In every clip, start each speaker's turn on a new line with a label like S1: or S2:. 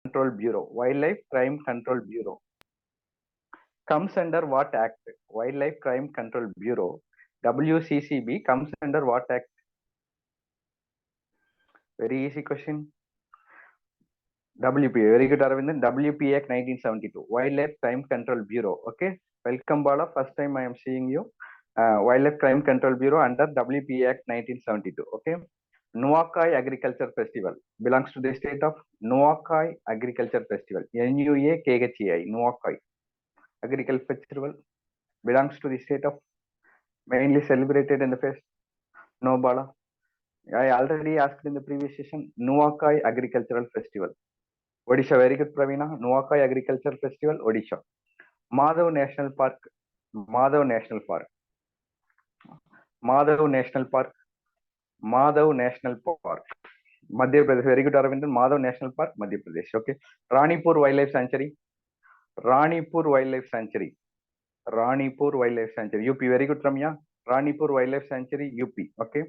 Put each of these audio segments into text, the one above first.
S1: Control Bureau. Wildlife Crime Control Bureau comes under what act? Wildlife Crime Control Bureau, WCCB, comes under what act? Very easy question. WP, very good, Aravindan. WP Act 1972, Wildlife Crime Control Bureau. Okay, welcome, Bala. First time I am seeing you. Wildlife Crime Control Bureau under WP Act 1972. Okay, Nuakai Agriculture Festival belongs to the state of Nuakai Agriculture Festival. NUAKHEI, Nuakai Agriculture Festival belongs to the state of, mainly celebrated in the fest. No, Bala. I already asked in the previous session. Nuakai Agricultural Festival. Odisha, very good, Pravina. Nuakai Agriculture Festival, Odisha. Madhav National Park. Madhav National Park. Madhav National Park. Madhav National Park. Madhya Pradesh. Very good, Aravindan. Madhav National Park, Madhya Pradesh. Okay. Ranipur Wildlife Sanctuary. Ranipur Wildlife Sanctuary. Ranipur Wildlife Sanctuary. UP. Very good, Ramya. Ranipur Wildlife Sanctuary, UP. Okay.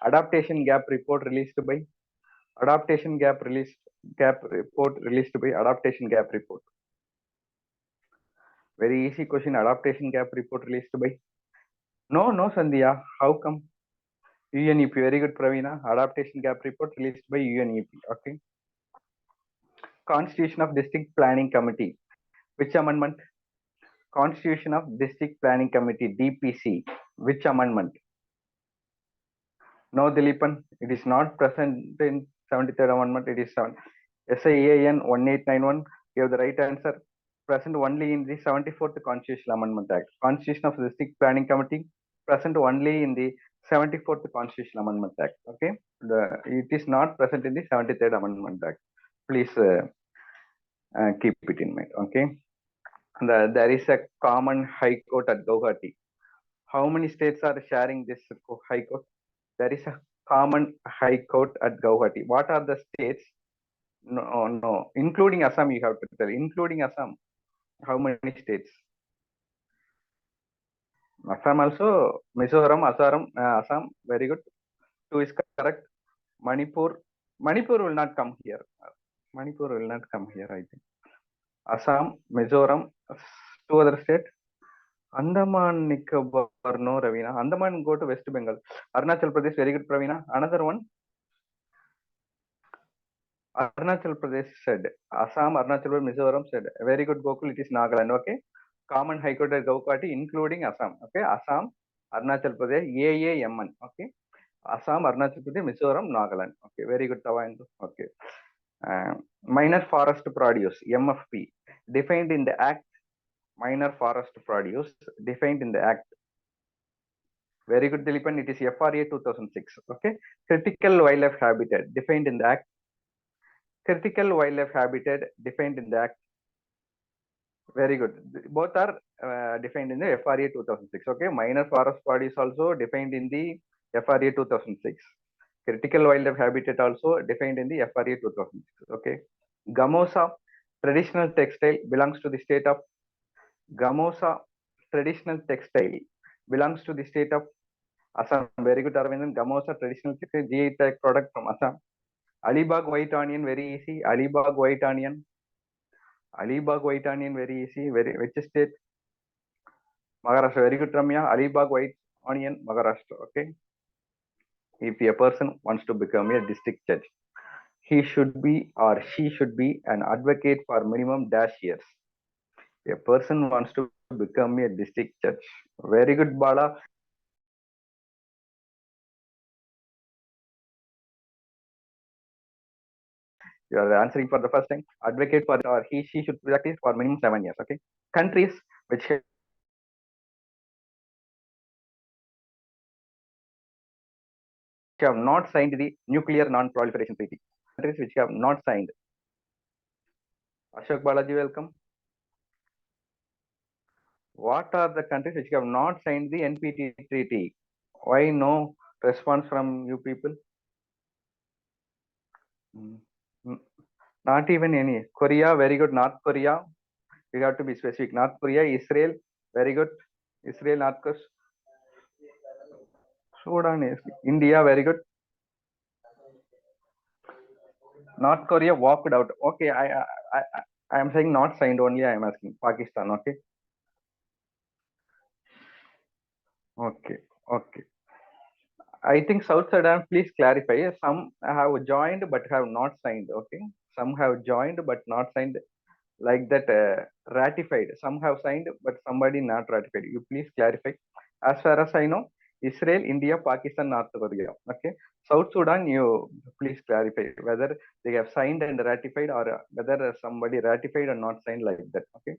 S1: Adaptation Gap Report released by. Adaptation Gap Report released by Adaptation Gap Report. Very easy question. Adaptation Gap Report released by. No, Sandhya. How come? UNEP. Very good, Pravina. Adaptation Gap Report released by UNEP. Okay. Constitution of District Planning Committee. Which amendment? Constitution of District Planning Committee, DPC. Which amendment? No, Dilipan. It is not present in 73rd Amendment. It is SIAN 1891. You have the right answer. Present only in the 74th Constitutional Amendment Act. Constitution of District Planning Committee present only in the 74th Constitutional Amendment Act. Okay, it is not present in the 73rd Amendment Act. Please keep it in mind. Okay, there is a common high court at Guwahati. How many states are sharing this high court? There is a common high court at Guwahati. What are the states? No, including Assam. You have to tell. Including Assam. How many states? Assam also, Mizoram, Assam, very good. 2 is correct. Manipur will not come here. Manipur will not come here, I think. Assam, Mizoram, 2 other states. Andaman, Nicobar, no, Ravina. Andaman, go to West Bengal. Arunachal Pradesh, very good, Pravina. Another one. Arunachal Pradesh said. Assam, Arunachal Pradesh, Mizoram said. Very good, Gokul, it is Nagaland, okay. Common High Court at Guwahati, including Assam, okay. Assam, Arunachal Pradesh, AAMN, okay. Assam, Arunachal Pradesh, Mizoram, Nagaland, okay. Very good, Tawandu, okay. Minor forest produce, MFP, defined in the Act. Minor forest produce, defined in the Act. Very good, Dilipan, it is FRA 2006, okay. Critical wildlife habitat, defined in the Act. Critical wildlife habitat, defined in the Act. Very good. Both are defined in the FRA 2006. Okay. Minor forest bodies also defined in the FRA 2006. Critical wildlife habitat also defined in the FRA 2006. Okay. Gamosa traditional textile belongs to the state of. Gamosa traditional textile belongs to the state of Assam. Very good, Arvindan. Gamosa traditional textile GI tag product from Assam. Alibag white onion, very easy. Alibag white onion. Alibag white onion, very easy. Which state? Maharashtra. Very good, Ramya. Alibag white onion, Maharashtra. Okay. If a person wants to become a district judge, he should be or she should be an advocate for minimum -years. A person wants to become a district judge. Very good, Bala. You are answering for the first time. Advocate for or she should practice for minimum 7 years. Okay. Countries which have not signed the Nuclear Non-Proliferation Treaty. Countries which have not signed. Ashok Balaji, welcome. What are the countries which have not signed the NPT treaty? Why no response from you people? Not even any. Korea, very good. North Korea, you have to be specific. North Korea, Israel, very good. Israel, North Korea. Sudan, India, very good. North Korea walked out. Okay, I am saying not signed only. I am asking Pakistan. Okay, okay, okay. I think South Sudan. Please clarify. Some have joined but have not signed. Okay, some have joined but not signed. Like that, ratified. Some have signed but somebody not ratified. You please clarify. As far as I know, Israel, India, Pakistan, North Korea. Okay, South Sudan. You please clarify whether they have signed and ratified, or whether somebody ratified and not signed, like that. Okay.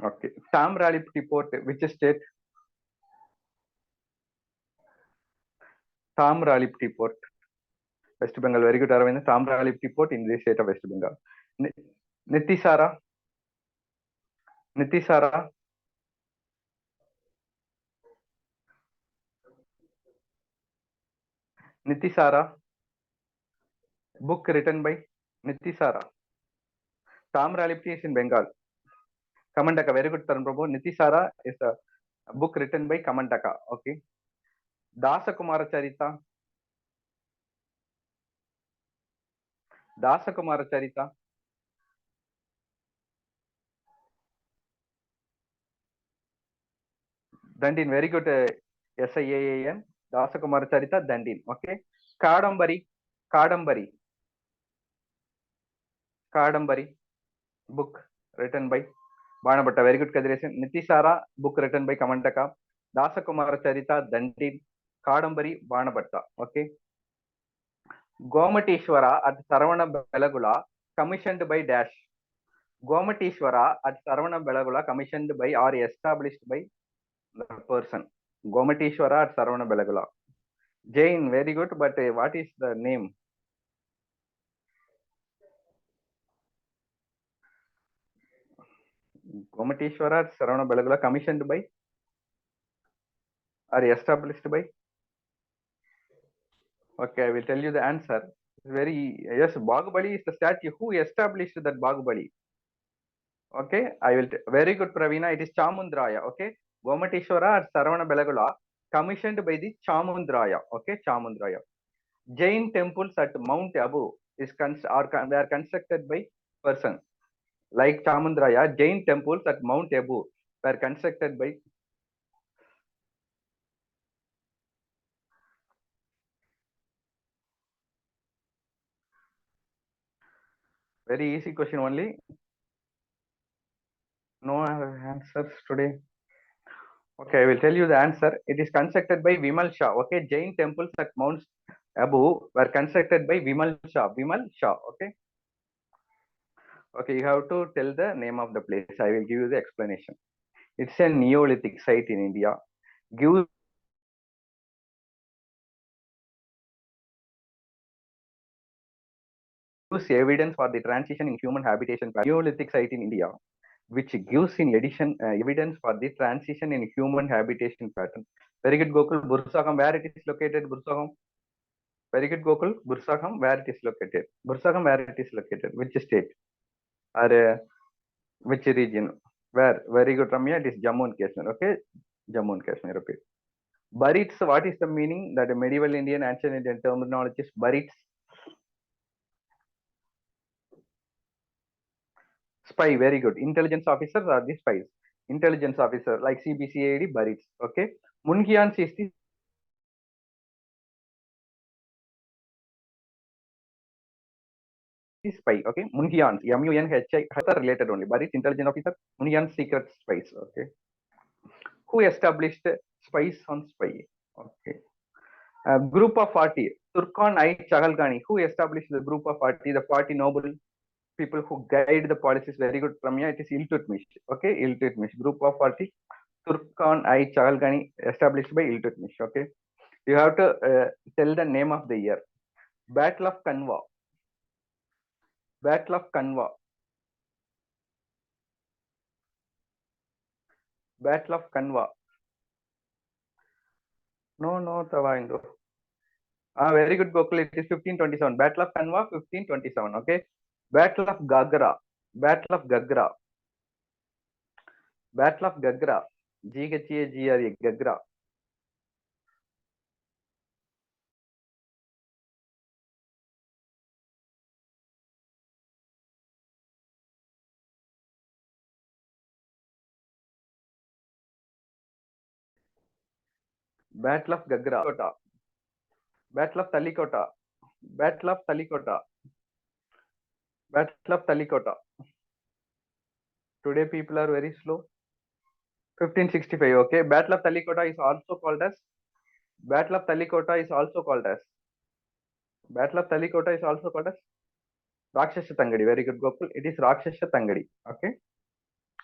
S1: Okay. Tam Rally report. Which state? Tam Rally report. West Bengal. Very good, Aravind. Tam Rally report in the state of West Bengal. Nitisara. Nitisara. Nitisara. Book written by Nitisara. Tam Rally is in Bengal. Kamandaka. Very good, Taran Prabhu. Nitisara is a book written by Kamandaka. Okay. Dasa Kumara Charita. Dasa Kumara Charita. Dandin. Very good. SIAAN. Dasa Kumara Charita. Dandin. Okay. Kadambari. Kadambari. Kadambari. Book written by Banabhatta. Very good, Kadiresan. Nitisara. Book written by Kamandaka. Dasa Kumara Charita. Dandin. Kadambari. Banabhatta. Okay. Gomatishwara at Saravana Belagula, commissioned by Dash. Gomatishwara at Saravana Belagula, commissioned by or established by the person. Gomatishwara at Saravana Belagula. Jain, very good, but what is the name? Gomatishwara at Saravana Belagula, commissioned by or established by? Okay, I will tell you the answer. Very, yes, Bahubali is the statue. Who established that Bahubali? Okay, I will. Very good, Pravina. It is Chamundraya. Okay, Gomatishwara at Saravana Belagula, commissioned by the Chamundraya. Okay, Chamundraya. Jain temples at Mount Abu they are constructed by person. Like Chamundraya, Jain temples at Mount Abu were constructed by. Very easy question only. No answers today. Okay, I will tell you the answer. It is constructed by Vimal Shah. Okay, Jain temples at Mount Abu were constructed by Vimal Shah. Vimal Shah. Okay. Okay, you have to tell the name of the place. I will give you the explanation. It's a Neolithic site in India. Gives evidence for the transition in human habitation pattern. Neolithic site in India, which gives in addition evidence for the transition in human habitation pattern. Very good, Gokul. Bursagam, where it is located? Bursagam. Very good, Gokul. Bursagam, where it is located? Bursagam, where it is located? Which state? Or which region? Where? Very good, Ramya. It is Jammu and Kashmir. Okay, Jammu and Kashmir. Okay. Burits. What is the meaning? That medieval Indian, ancient Indian terminology is burits. Spy. Very good. Intelligence officers are the spies. Intelligence officer like CBCAD burits. Okay. Mungians is the spy. Okay. Munhians. MUNHI. Related only. Burits intelligence officer. Munhians secret spies. Okay. Who established spies on spy? Okay. Group of 40. Turkhan I Chagalgani. Who established the group of 40? The 40 noble people who guide the policies. Very good, Ramya. It is Iltutmish. Okay. Iltutmish. Group of 40. Turkhan I Chagalgani, established by Iltutmish. Okay. You have to tell the name of the year. Battle of Kanwa. Battle of Kanwa. Battle of Kanwa. No, no, Tawaindo. Very good, Gokul. It is 1527. Battle of Kanwa, 1527. Okay. Battle of Gagra. Battle of Gagra. Battle of Gagra. Gagra. Gagra. Battle of Gagra. Battle of Talikota. Battle of Talikota. Battle of Talikota. Today people are very slow. 1565. Okay. Battle of Talikota is also called as. Battle of Talikota is also called as. Battle of Talikota is also called as Rakshasa Tangadi. Very good, Gokul. It is Rakshasa Tangadi. Okay.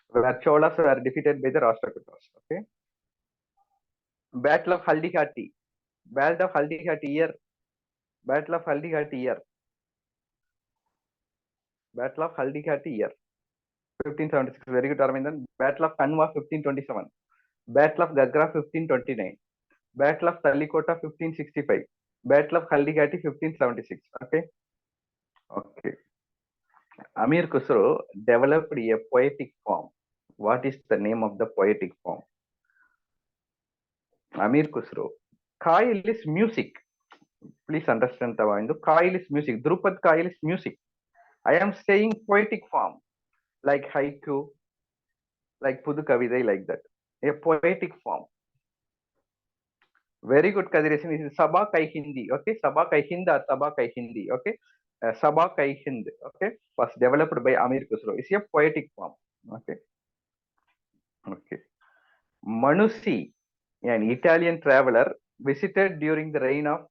S1: Where Cholas were defeated by the Rashtrakutas. Okay. Battle of Haldighati. Battle of Haldighati year. Battle of Haldighati year. Battle of Haldighati year. 1576. Very good, Arvindan. Battle of Kanwa 1527. Battle of Gagra 1529. Battle of Talikota 1565. Battle of Haldighati 1576. Okay. Okay. Amir Khusro developed a poetic form. What is the name of the poetic form? Amir Khusro. Kyle is music. Please understand Tawandu. Kyle is music. Drupad Kyle is music. I am saying poetic form, like haiku, like Pudu Kavidai, like that. A poetic form. Very good, Kadiration. This is Sabha Kai Hindi. Okay, Sabha Kai Hind or Sabha Kai Hindi. Okay, Sabha Kai Hind. Okay, was developed by Amir Khusro. It's a poetic form. Okay, okay. Manusi, an Italian traveler, visited during the reign of,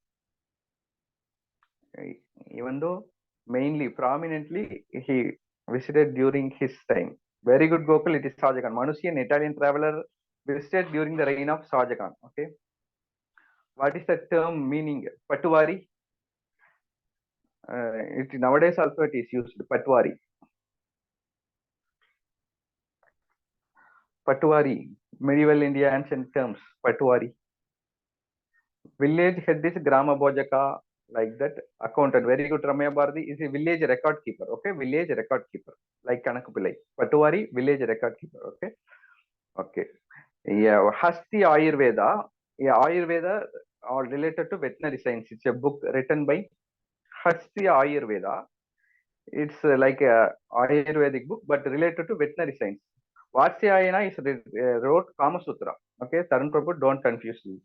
S1: even though mainly prominently he visited during his time. Very good, Gokul. It is Shahjahan. Manusi, an Italian traveler, visited during the reign of Shahjahan. Okay. What is the term meaning? Patuari. It nowadays also it is used. Patuari. Patuari. Medieval India ancient terms. Patuari. Village head is Grama Bojaka, like that. Accountant. Very good. Ramaya Bharati is a village record keeper. Okay. Village record keeper. Like Kanakupillai. Patuari, village record keeper. Okay. Okay. Yeah. Hasti Ayurveda. Yeah. Ayurveda are related to veterinary science. It's a book written by Hasti Ayurveda. It's like a Ayurvedic book, but related to veterinary science. Vatsyayana is wrote Kama Sutra. Okay, Tarun Prabhu, don't confuse this.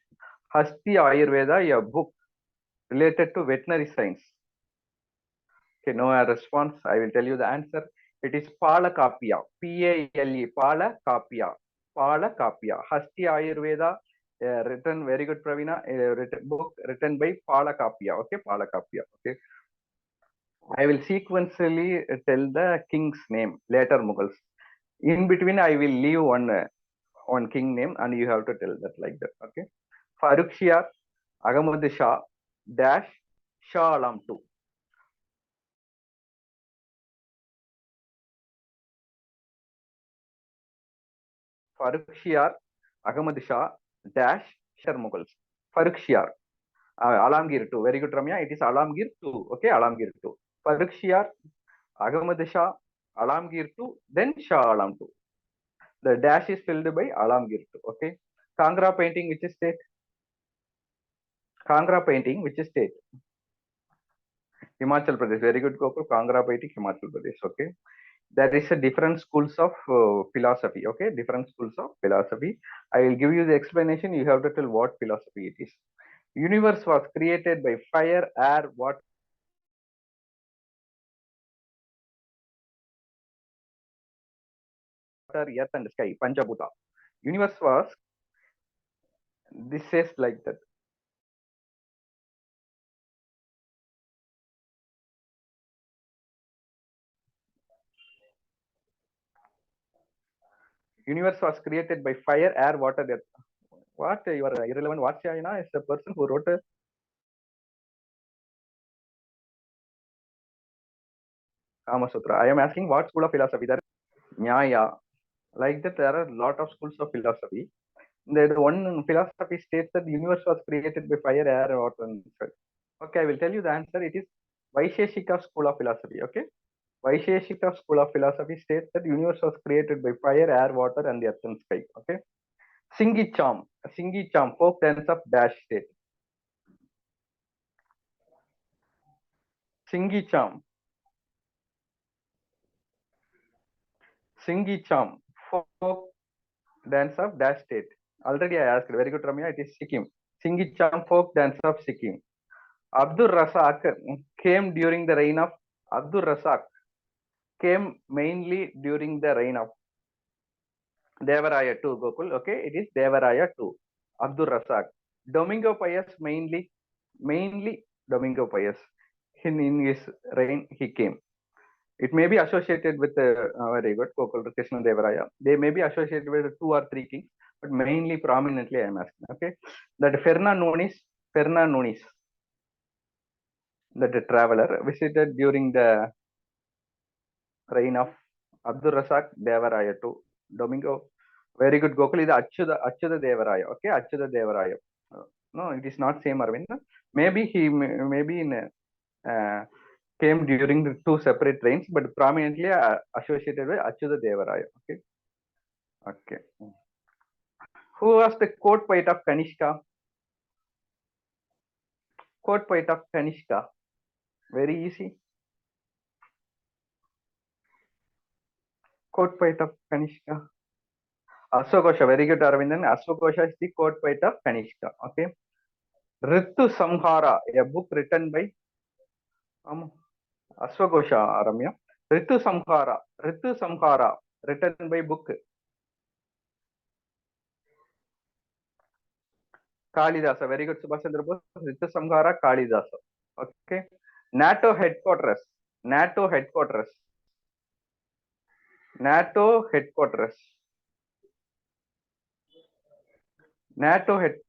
S1: Hasti Ayurveda, a book related to veterinary science. Okay, no response. I will tell you the answer. It is Palakapya. P-A-L-E. Palakapya. Palakapya. Hasti Ayurveda, written, very good, Pravina, book written by Palakapya. Okay, Palakapya. Okay. I will sequentially tell the king's name, later Mughals. In between, I will leave one king name and you have to tell that like that. Okay. Farooq Shah, Ahmad Shah, dash, Shah Alam 2. Farooq Shah, Ahmad Shah, dash, Shah Mughals. Farooq Shah, Alamgir 2. Very good, Ramya. It is Alamgir 2. Okay, Alamgir 2. Farooq Shah, Ahmad Shah, Alamgir 2, then Shah Alam 2. The dash is filled by Alamgir 2. Okay. Kangra painting, which is state? Kangra painting, which is state? Himachal Pradesh. Very good, Gokul. Kangra painting, Himachal Pradesh. Okay. There is a different schools of philosophy. Okay. Different schools of philosophy. I will give you the explanation. You have to tell what philosophy it is. Universe was created by fire, air, water, earth, and sky. Panchabhuta. Universe was. This says like that. Universe was created by fire, air, water, earth. What you are irrelevant? Vatsyayana is the person who wrote a Kama Sutra. I am asking what school of philosophy? There is Nyaya. Like that, there are a lot of schools of philosophy. The one philosophy states that the universe was created by fire, air, water, and earth. Okay, I will tell you the answer. It is Vaisheshika school of philosophy. Okay, Vaisheshika school of philosophy states that the universe was created by fire, air, water, and the earth and sky. Okay, Singi Cham, folk dance of dash state. Singi Cham, Singi Cham, folk dance of dash state. Already I asked. Very good, Ramya. It is Sikkim. Singicham folk dance of Sikkim. Abdur Razak came during the reign of Abdur Razak came mainly during the reign of Devaraya II, Gokul. Okay, it is Devaraya II. Abdur Razak. Domingo Pius mainly Domingo Pius. In his reign, he came. It may be associated with very good Gokul Krishna Devaraya. They may be associated with 2 or 3 kings, but mainly prominently I am asking. Okay, that Ferna Nunes, that traveler visited during the reign of Abdur Razak Devaraya to Domingo. Very good, Gokul is Achyuta Devaraya. Okay, Achyuta Devaraya. No, it is not same Arvind. Maybe he maybe in uh, came during the 2 separate reigns, but prominently associated with Achyuta Devaraya. Okay, okay. Who was the court poet of Kanishka? Court poet of Kanishka. Very easy. Court poet of Kanishka. Ashwagosha. Very good, Arvindan. Ashwagosha is the court poet of Kanishka. Okay. Ritu Samhara, a book written by Ashwagosha, Ramya. Ritu Samhara, written by book Kalidasa. Very good, Subhash Chandra Bose. Ritu Samhara, Kalidasa. Okay. NATO headquarters. NATO headquarters. NATO headquarters. NATO headquarters.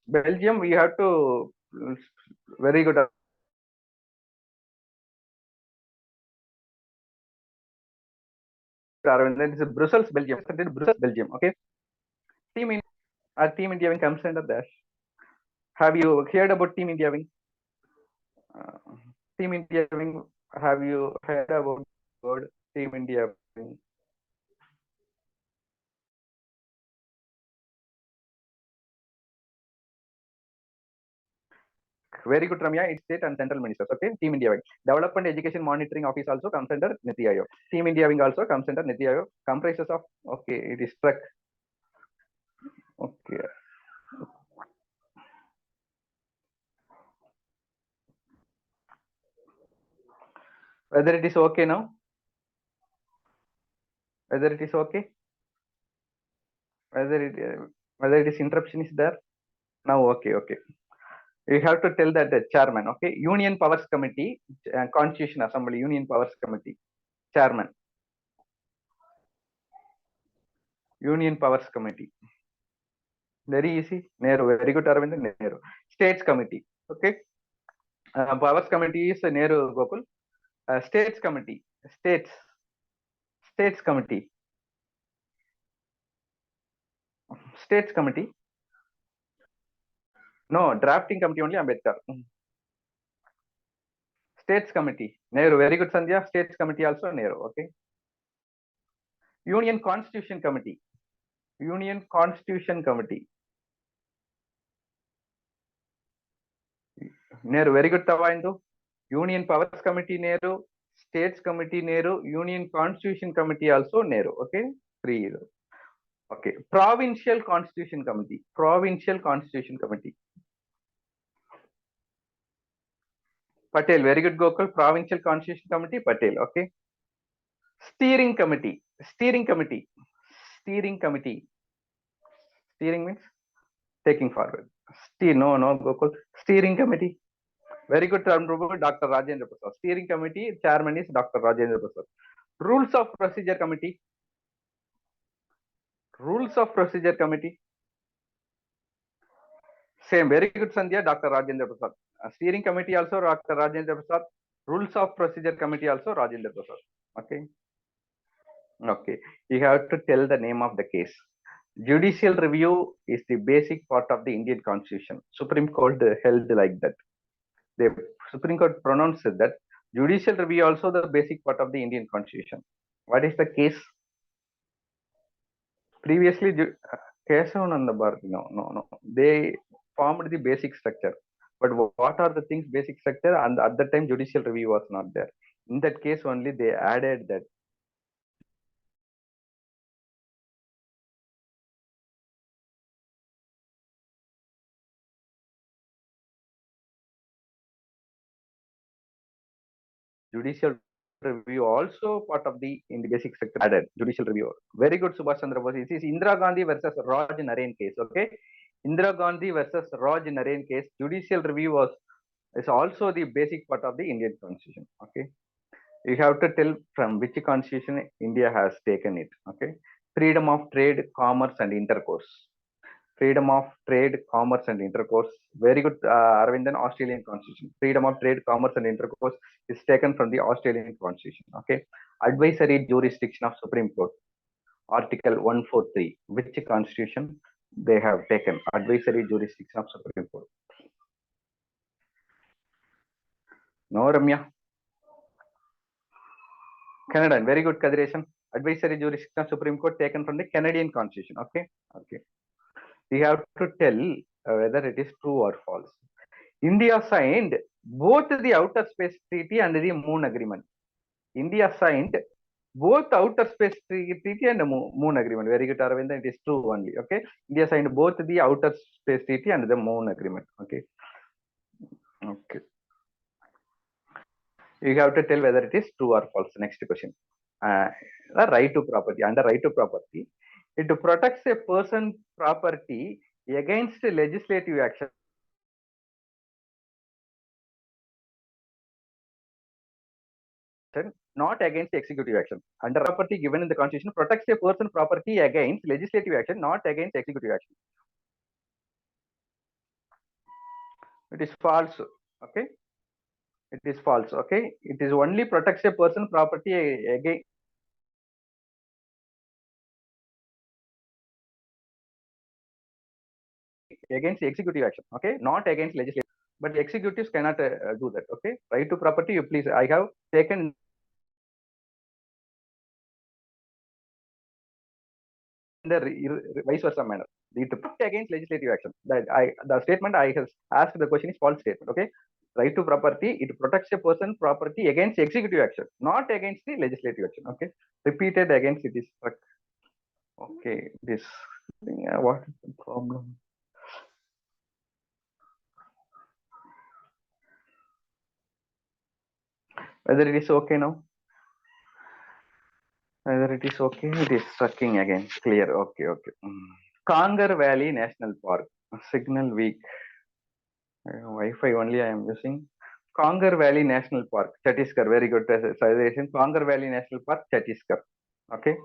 S1: Belgium, we have to very good. That is Brussels, Belgium. Brussels, Belgium. Okay. Team India comes under that. Have you heard about Team India Wing? Team India Wing, have you heard about the word Team India Wing? Very good, Ramya. It's state and central ministers. Okay, Team India Wing. Development Education Monitoring Office also comes under Niti Aayog. Team India Wing also comes under Niti Aayog. Comprises of, okay, it is struck. Okay. Whether it is okay now? Whether it is okay? Whether it is interruption is there? Now, okay, okay. You have to tell that the chairman, okay? Union Powers Committee, Constitution Assembly, Union Powers Committee, chairman. Union Powers Committee. Very easy. Nehru. Very good, Aravind. Nehru. States Committee. Okay. Powers Committee is Nehru Gokul. States Committee. States Committee. States Committee. No, drafting committee only Ambedkar. States Committee. Nehru. Very good, Sandhya. States Committee also Nehru. Okay. Union Constitution Committee. Union Constitution Committee. Nehru. Very good, Tawaindu. Union Powers Committee Nehru. States Committee Nehru. Union Constitution Committee also Nehru. Okay. 3. Okay. Provincial Constitution Committee. Provincial Constitution Committee. Patel. Very good, Gokul. Provincial Constitution Committee. Patel. Okay. Steering Committee. Steering Committee. Steering Committee. Steering means taking forward. No, Gokul. Steering Committee. Very good term, Dr. Rajendra Prasad. Steering Committee. Chairman is Dr. Rajendra Prasad. Rules of Procedure Committee. Rules of Procedure Committee. Same. Very good, Sandhya. Dr. Rajendra Prasad. Steering Committee also Dr. Rajendra Prasad. Rules of Procedure Committee also Rajendra Prasad. Okay. Okay. You have to tell the name of the case. Judicial review is the basic part of the Indian Constitution. Supreme Court held like that. The Supreme Court pronounced that judicial review also the basic part of the Indian Constitution. What is the case? Previously, Kesavananda Bharati, no. They formed the basic structure. But what are the things basic structure? And at that time, judicial review was not there. In that case only, they added that Judicial review also part of in the basic sector added judicial review. Very good, Subhash Chandra Bose. This is Indira Gandhi versus Raj Narayan case. Okay, Indira Gandhi versus Raj Narayan case. Judicial review is also the basic part of the Indian Constitution. Okay, you have to tell from which constitution India has taken it. Okay, freedom of trade, commerce, and intercourse. Freedom of trade, commerce, and intercourse. Very good, Arvindan, Australian constitution. Freedom of trade, commerce, and intercourse is taken from the Australian constitution. Okay. Advisory jurisdiction of Supreme Court. Article 143. Which constitution they have taken? Advisory jurisdiction of Supreme Court. No, Ramya. Canada. Very good, Kadiration. Advisory jurisdiction of Supreme Court taken from the Canadian constitution. Okay. Okay. We have to tell whether it is true or false. India signed both the Outer Space Treaty and the Moon Agreement. India signed both Outer Space Treaty and the Moon Agreement. Very good, Aravinda. It is true only. Okay. India signed both the Outer Space Treaty and the Moon Agreement. Okay. Okay. You have to tell whether it is true or false. Next question. The right to property. Under right to property, it protects a person's property against legislative action, not against executive action. Under property given in the Constitution protects a person's property against legislative action, not against executive action. It is false. Okay. It is false. Okay. It is only protects a person's property against executive action. Okay. Not against legislative. But executives cannot do that. Okay. Right to property, you please. I have taken in the vice versa manner. It protect against legislative action. The statement I have asked the question is false statement. Okay. Right to property, it protects a person property against executive action, not against the legislative action. Okay. Repeated against it is struck. Okay. This thing, what is the problem? Whether it is okay now? Whether it is okay, it is sucking again. Clear. Okay. Okay. Kangar Valley National Park. Signal weak. Wi-Fi only I am using. Kangar Valley National Park, Chhattisgarh. Very good suggestion. Kangar Valley National Park, Chhattisgarh. Okay.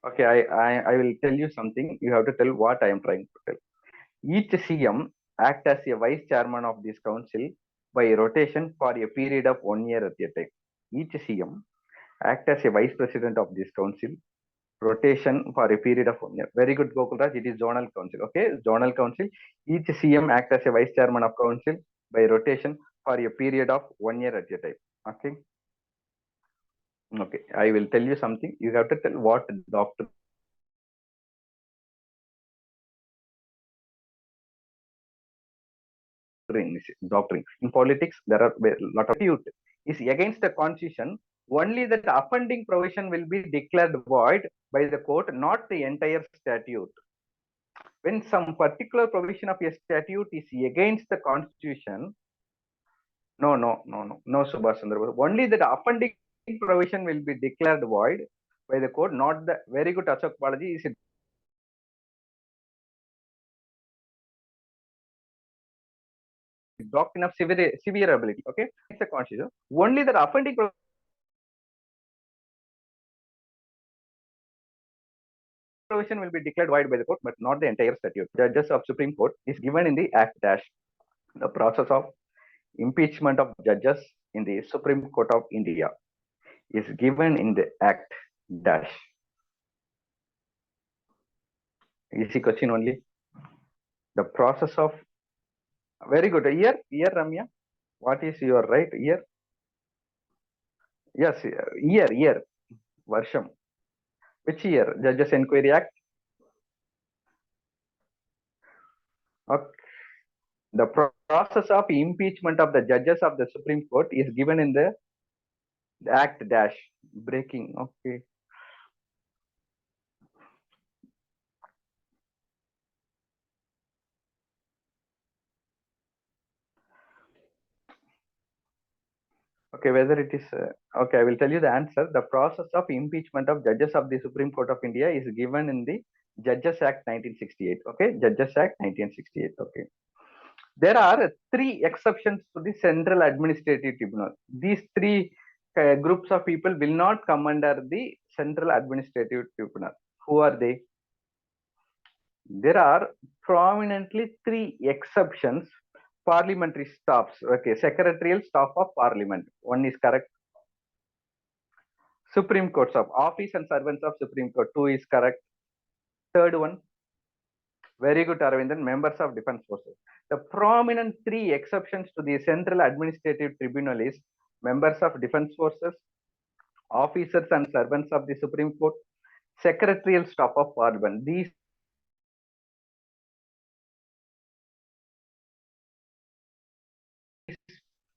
S1: Okay. I will tell you something. You have to tell what I am trying to tell. Each CM act as a vice chairman of this council by rotation for a period of 1 year at a time. Each CM act as a vice president of this council, rotation for a period of 1 year. Very good, Gokulraj. It is zonal council. Okay, zonal council. Each CM act as a vice chairman of council by rotation for a period of 1 year at a time. Okay. Okay. I will tell you something. You have to tell what doctor doctrine. In politics, there are a lot of statute is against the constitution. Only that the offending provision will be declared void by the court, not the entire statute. When some particular provision of a statute is against the constitution, no, Subhash Chandra Bose. Only that offending provision will be declared void by the court, not the very good Ashok Balaji is a doctrine of severe ability. Okay, it's the constitution. Only that offending provision will be declared void by the court, but not the entire statute. Judges of Supreme Court is given in the Act Dash. The process of impeachment of judges in the Supreme Court of India is given in the Act Dash. Easy question only. The process of very good. Year, Ramya. What is your right year? Yes, year. Varsham. Which year? Judges Enquiry Act. Okay. The process of impeachment of the judges of the Supreme Court is given in the Act Dash. Breaking. Okay. Okay, whether it is okay, I will tell you the answer. The process of impeachment of judges of the Supreme Court of India is given in the Judges Act 1968. Okay, Judges Act 1968. Okay, there are three exceptions to the Central Administrative Tribunal. These three groups of people will not come under the Central Administrative Tribunal. Who are they? There are prominently three exceptions. Parliamentary staffs. Okay, secretarial staff of Parliament. One is correct. Supreme Courts of Office and servants of Supreme Court. Two is correct. Third one, very good, Aravindan, members of defense forces. The prominent three exceptions to the Central Administrative Tribunal is members of defense forces, officers and servants of the Supreme Court, secretarial staff of Parliament. These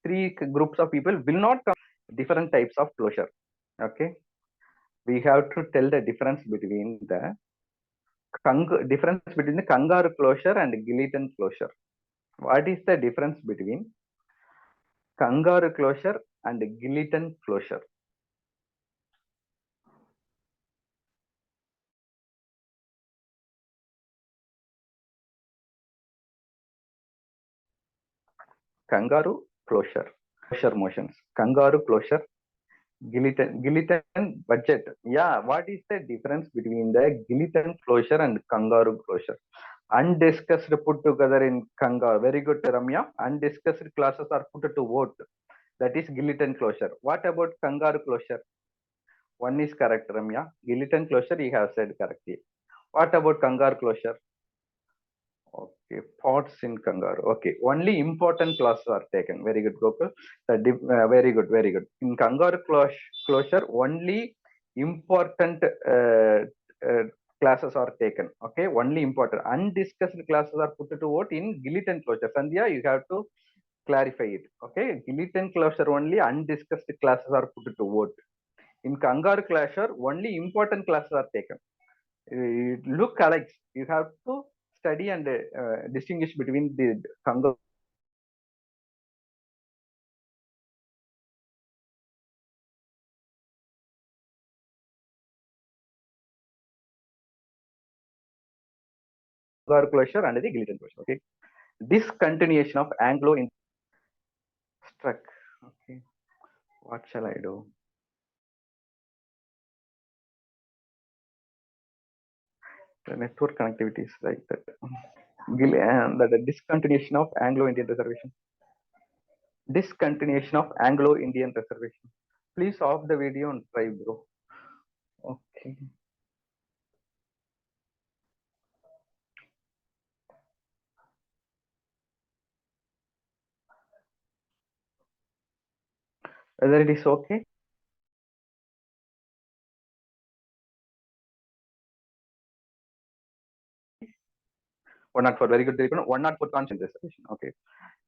S1: three groups of people will not come different types of closure. Okay, we have to tell the difference between the kangaroo closure and guillotine closure. What is the difference between kangaroo closure and guillotine closure? Kangaroo closure motions. Kangaroo closure, guillotine budget. Yeah, what is the difference between the guillotine closure and kangaroo closure? Undiscussed put together in kangaroo. Very good, Ramya. Undiscussed classes are put to vote. That is guillotine closure. What about kangaroo closure? One is correct, Ramya. Guillotine closure, you have said correctly. What about kangaroo closure? Okay, pots in kangaroo. Okay, only important classes are taken. Very good, Gokul. Very good, very good. In kangaroo closure, only important classes are taken. Okay, only important. Undiscussed classes are put to vote in guillotine closure. Sandhya, you have to clarify it. Okay, guillotine closure only undiscussed classes are put to vote. In kangaroo closure, only important classes are taken. Look, Alex, you have to study and distinguish between the kangaroo closure and the guillotine closure. Okay, discontinuation of Anglo struck. Okay, what shall I do? The network connectivity is like that. The discontinuation of Anglo-Indian reservation. Discontinuation of Anglo-Indian reservation. Please off the video and try, bro. Okay. Whether it is okay? 104, very good. 104 constant reservation. Okay.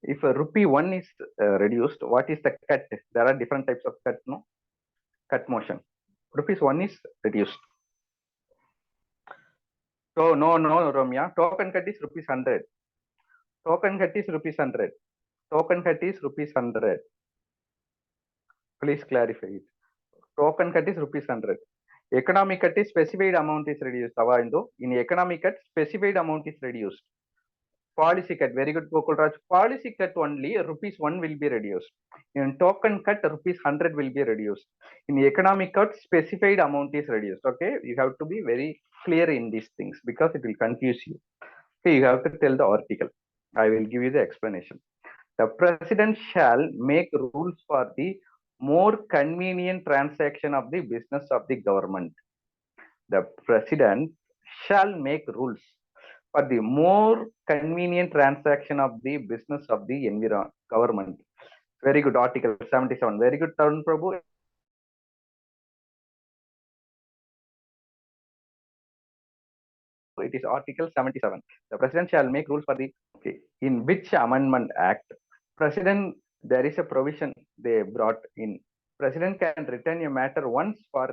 S1: If rupee 1 is reduced, what is the cut? There are different types of cut, no? Cut motion. Rupees 1 is reduced. So, no, Ramya. Token cut is rupees 100. Token cut is rupees 100. Token cut is rupees 100. Please clarify it. Token cut is rupees 100. Economic cut is specified amount is reduced. In economic cut, specified amount is reduced. Policy cut, very good, Gokulraj. Policy cut only rupees 1 will be reduced. In token cut, rupees 100 will be reduced. In economic cut, specified amount is reduced. Okay, you have to be very clear in these things because it will confuse you. Okay, you have to tell the article. I will give you the explanation. The president shall make rules for the more convenient transaction of the business of the government. The president shall make rules for the more convenient transaction of the business of the government. Very good, Article 77. Very good, Tarun Prabhu. It is Article 77. The President shall make rules for the, okay, in which Amendment Act, President, there is a provision they brought in. President can return a matter once for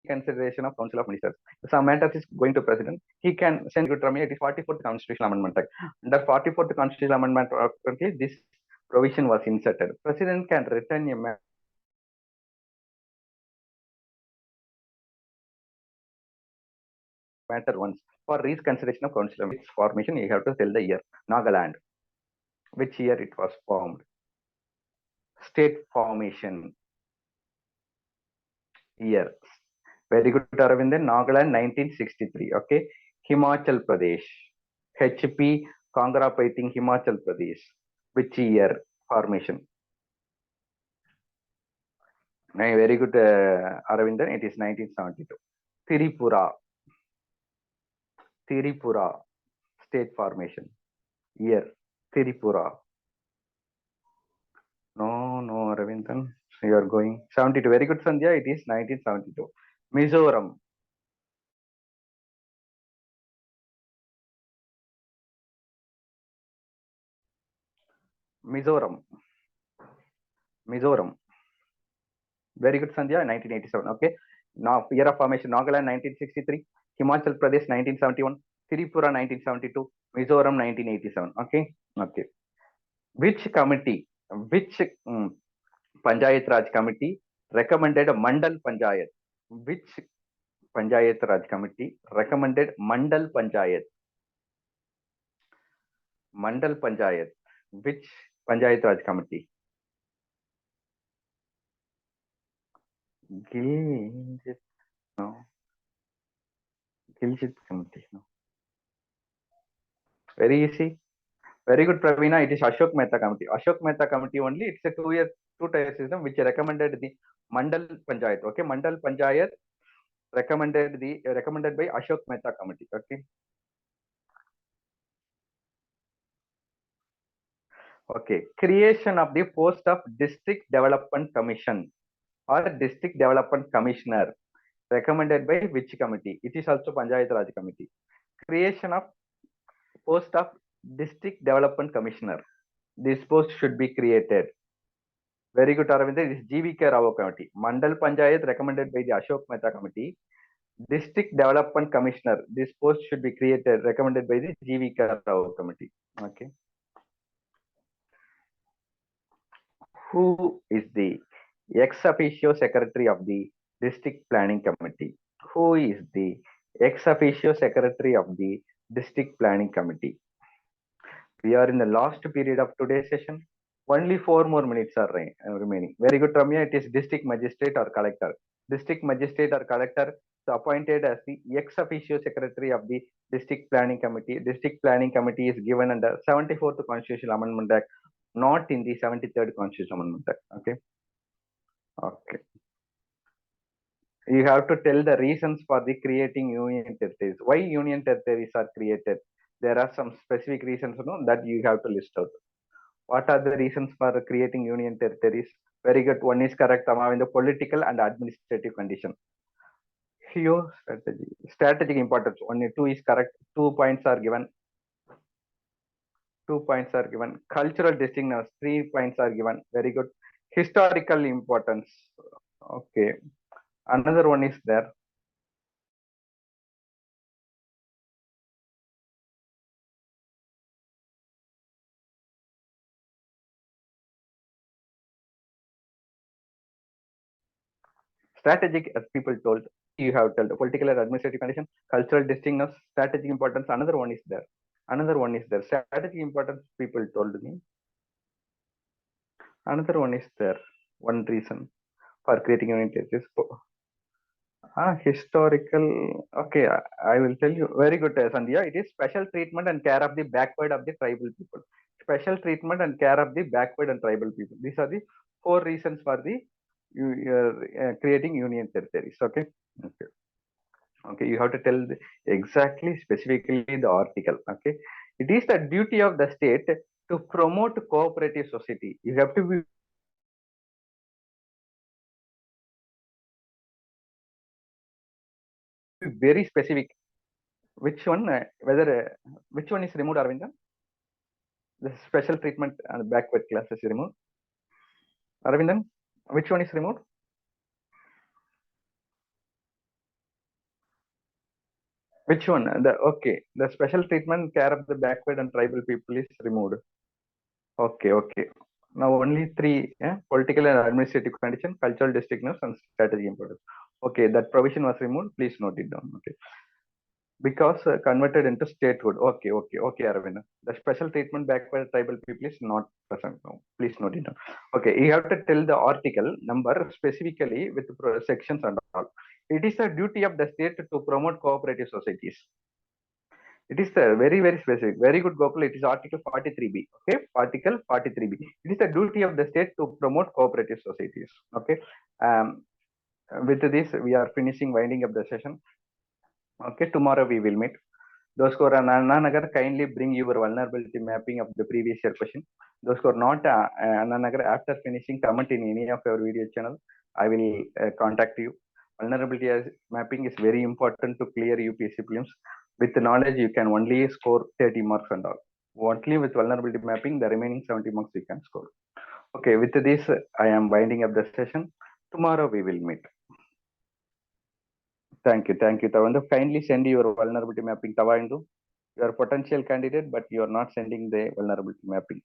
S1: reconsideration of Council of Ministers. Some matters is going to President. He can send to Trump. It is 44th Constitutional Amendment Act. Under 44th Constitutional Amendment Act, this provision was inserted. President can return a matter once for reconsideration of Council of its formation. You have to tell the year. Nagaland, which year it was formed. State formation year. Very good, Aravindan. Nagaland, 1963. Okay. Himachal Pradesh. HP Kangra Paiting, Himachal Pradesh. Which year formation? Very good, Aravindan. It is 1972. Tripura. Tripura. State formation. Year. Tripura. No, Aravindan. You are going 72. Very good, Sandhya. It is 1972. Mizoram. Mizoram. Very good, Sandhya. 1987. Okay. Now, year of formation: Nagaland 1963, Himachal Pradesh 1971, Tripura 1972, Mizoram 1987. Okay. Which committee? Which Panchayat Raj committee recommended Mandal Panchayat? Which Panchayat Raj committee recommended Mandal Panchayat? Mandal Panchayat. Which Panchayat Raj committee? Gilgit. No. Gilgit committee. No. Very easy. Very good, Pravina. It is Ashok Mehta committee. Ashok Mehta committee only. It's a two-tier system which recommended the Mandal Panchayat. Okay, Mandal Panchayat recommended by Ashok Mehta committee. Okay. Creation of the post of District Development Commission or District Development Commissioner recommended by which committee? It is also Panchayat Raj committee. Creation of post of District Development Commissioner. This post should be created. Very good, Aravinda. It is GVK Rao committee. Mandal Panchayat recommended by the Ashok Mehta committee. District Development Commissioner. This post should be created, recommended by the GVK Rao committee. Okay. Who is the ex officio secretary of the District Planning Committee? Who is the ex officio secretary of the District Planning Committee? We are in the last period of today's session. Only 4 more minutes are remaining. Very good, Ramya. It is district magistrate or collector. District magistrate or collector is appointed as the ex officio secretary of the District Planning Committee. District Planning Committee is given under 74th Constitutional Amendment Act, not in the 73rd Constitutional Amendment Act. Okay. You have to tell the reasons for the creating union territories. Why union territories are created? There are some specific reasons, that you have to list out. What are the reasons for creating union territories? Very good. One is correct, Amma, in the political and administrative condition. Strategy. Strategic importance. Only 2 is correct. 2 points are given. 2 points are given. Cultural distinctness. 3 points are given. Very good. Historical importance. Okay. Another one is there. Strategic, as people told, you have told political and administrative condition, cultural distinctness, strategic importance. Another one is there. Strategic importance, people told me. Another one is there. One reason for creating union territories. Historical. Okay, I will tell you. Very good, Sandhya. It is special treatment and care of the backward of the tribal people. Special treatment and care of the backward and tribal people. These are the 4 reasons for the creating union territories. Okay. You have to tell exactly, specifically the article. Okay. It is the duty of the state to promote cooperative society. You have to be very specific. Which one? Which one is removed, Arvinda? The special treatment and backward classes is removed. Aravindan, which one is removed? Which one? The special treatment care of the backward and tribal people is removed. Okay. Now only three, political and administrative condition, cultural distinctness, and strategy importance. Okay, that provision was removed. Please note it down. Okay, because converted into statehood. Okay, Aravind. The special treatment backward tribal people is not present now. Please note it down. Okay, you have to tell the article number specifically with sections and all. It is the duty of the state to promote cooperative societies. It is very specific. Very good, Gopal. It is Article 43B. Okay, Article 43B. It is the duty of the state to promote cooperative societies. Okay. Um, with this, we are finishing winding up the session. Okay, tomorrow we will meet. Those who are Ananagar, kindly bring your vulnerability mapping of the previous year question. Those who are not Ananagar, after finishing, comment in any of your video channel. I will contact you. Vulnerability mapping is very important to clear UPSC prelims. With the knowledge, you can only score 30 marks and all. Only with vulnerability mapping, the remaining 70 marks you can score. Okay, with this, I am winding up the session. Tomorrow we will meet. Thank you, Tavandu. Kindly send your vulnerability mapping, Tavandu. You are a potential candidate, but you are not sending the vulnerability mapping.